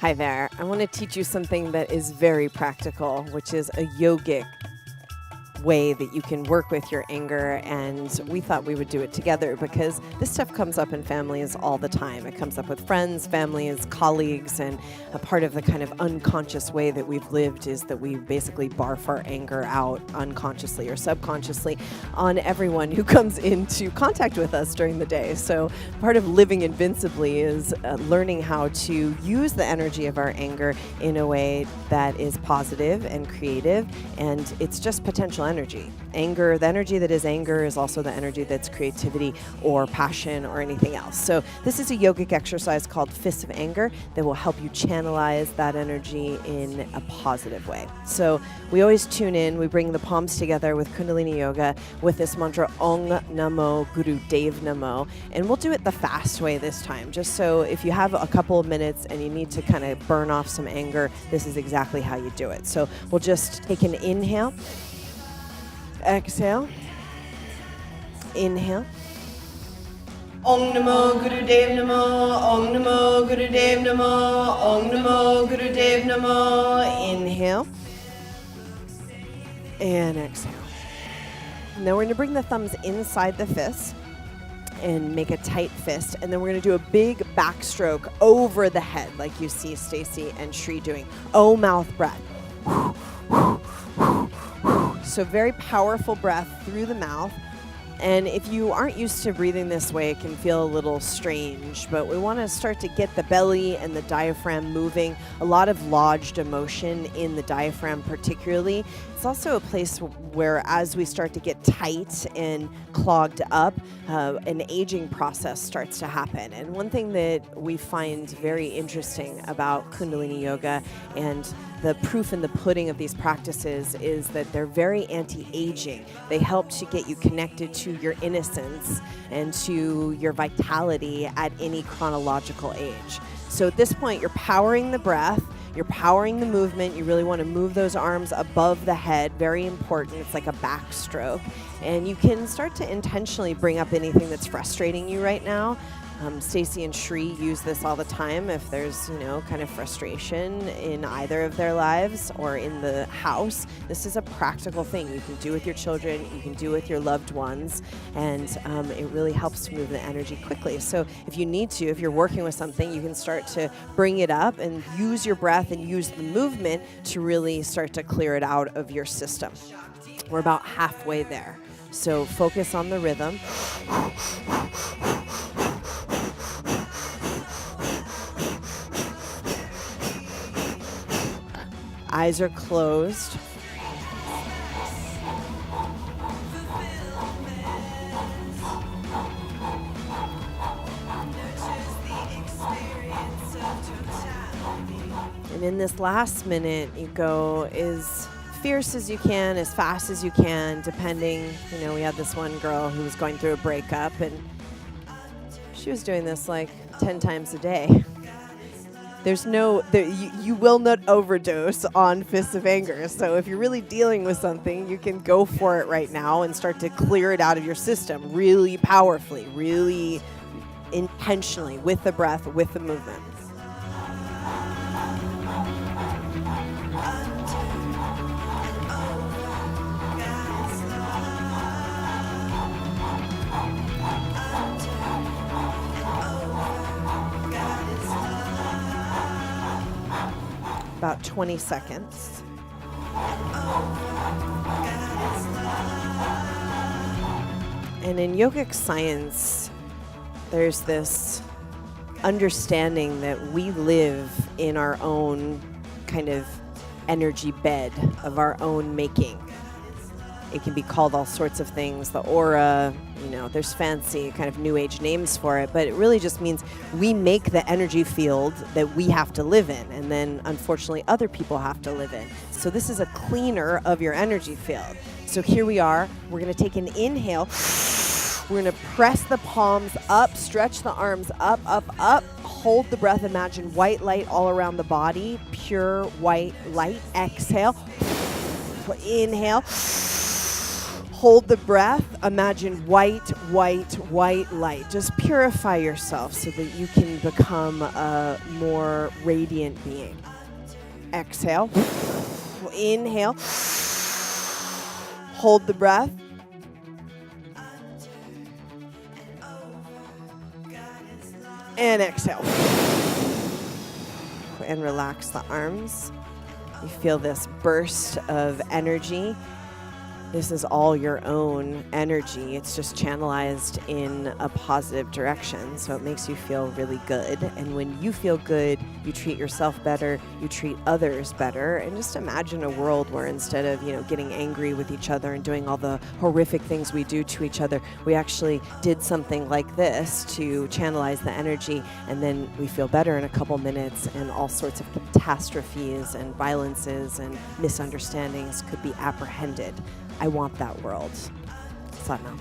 Hi there. I want to teach you something that is very practical, which is a yogic way that you can work with your anger, and we thought we would do it together because this stuff comes up in families all the time. It comes up with friends, families, colleagues, and a part of the kind of unconscious way that we've lived is that we basically barf our anger out unconsciously or subconsciously on everyone who comes into contact with us during the day. So part of living invincibly is learning how to use the energy of our anger in a way that is positive and creative, and it's just potential energy. Anger, the energy that is anger is also the energy that's creativity or passion or anything else. So this is a yogic exercise called Fists of Anger that will help you channelize that energy in a positive way. So we always tune in, we bring the palms together with Kundalini Yoga with this mantra Ong Namo Guru Dev Namo, and we'll do it the fast way this time, just so if you have a couple of minutes and you need to kind of burn off some anger, this is exactly how you do it. So we'll just take an inhale. Exhale. Inhale. Om Namo Guru Dev Namo. Om Namo Guru Dev Namo. Om Namo Guru Dev Namo. Inhale. And exhale. Now we're going to bring the thumbs inside the fist and make a tight fist. And then we're going to do a big backstroke over the head like you see Stacy and Shri doing. O mouth breath. So very powerful breath through the mouth. And if you aren't used to breathing this way, it can feel a little strange, but we want to start to get the belly and the diaphragm moving. A lot of lodged emotion in the diaphragm particularly. It's also a place where as we start to get tight and clogged up, an aging process starts to happen. And one thing that we find very interesting about Kundalini Yoga and the proof in the pudding of these practices is that they're very anti-aging. They help to get you connected to your innocence and to your vitality at any chronological age. So at this point, you're powering the breath, you're powering the movement. You really want to move those arms above the head. Very important. It's like a backstroke. And you can start to intentionally bring up anything that's frustrating you right now. Stacy and Shri use this all the time if there's, kind of frustration in either of their lives or in the house. This is a practical thing you can do with your children, you can do with your loved ones, and it really helps to move the energy quickly. So if you need to, if you're working with something, you can start to bring it up and use your breath and use the movement to really start to clear it out of your system. We're about halfway there. So focus on the rhythm. Eyes are closed. And in this last minute, you go as fierce as you can, as fast as you can, depending. We had this one girl who was going through a breakup, and she was doing this like 10 times a day. You will not overdose on Fists of Anger. So if you're really dealing with something, you can go for it right now and start to clear it out of your system really powerfully, really intentionally, with the breath, with the movement. About 20 seconds. And in yogic science, there's this understanding that we live in our own kind of energy bed of our own making. It can be called all sorts of things, the aura, there's fancy kind of new age names for it, but it really just means we make the energy field that we have to live in, and then unfortunately other people have to live in. So this is a cleaner of your energy field. So here we are, we're gonna take an inhale, we're gonna press the palms up, stretch the arms up, up, up, hold the breath, imagine white light all around the body, pure white light, exhale, inhale, Hold the breath. Imagine white, white, white light. Just purify yourself so that you can become a more radiant being. Exhale. Inhale. Hold the breath. And exhale. And relax the arms. You feel this burst of energy. This is all your own energy. It's just channelized in a positive direction. So it makes you feel really good. And when you feel good, you treat yourself better, you treat others better. And just imagine a world where instead of, getting angry with each other and doing all the horrific things we do to each other, we actually did something like this to channelize the energy. And then we feel better in a couple minutes, and all sorts of catastrophes and violences and misunderstandings could be apprehended. I want that world. Satnam.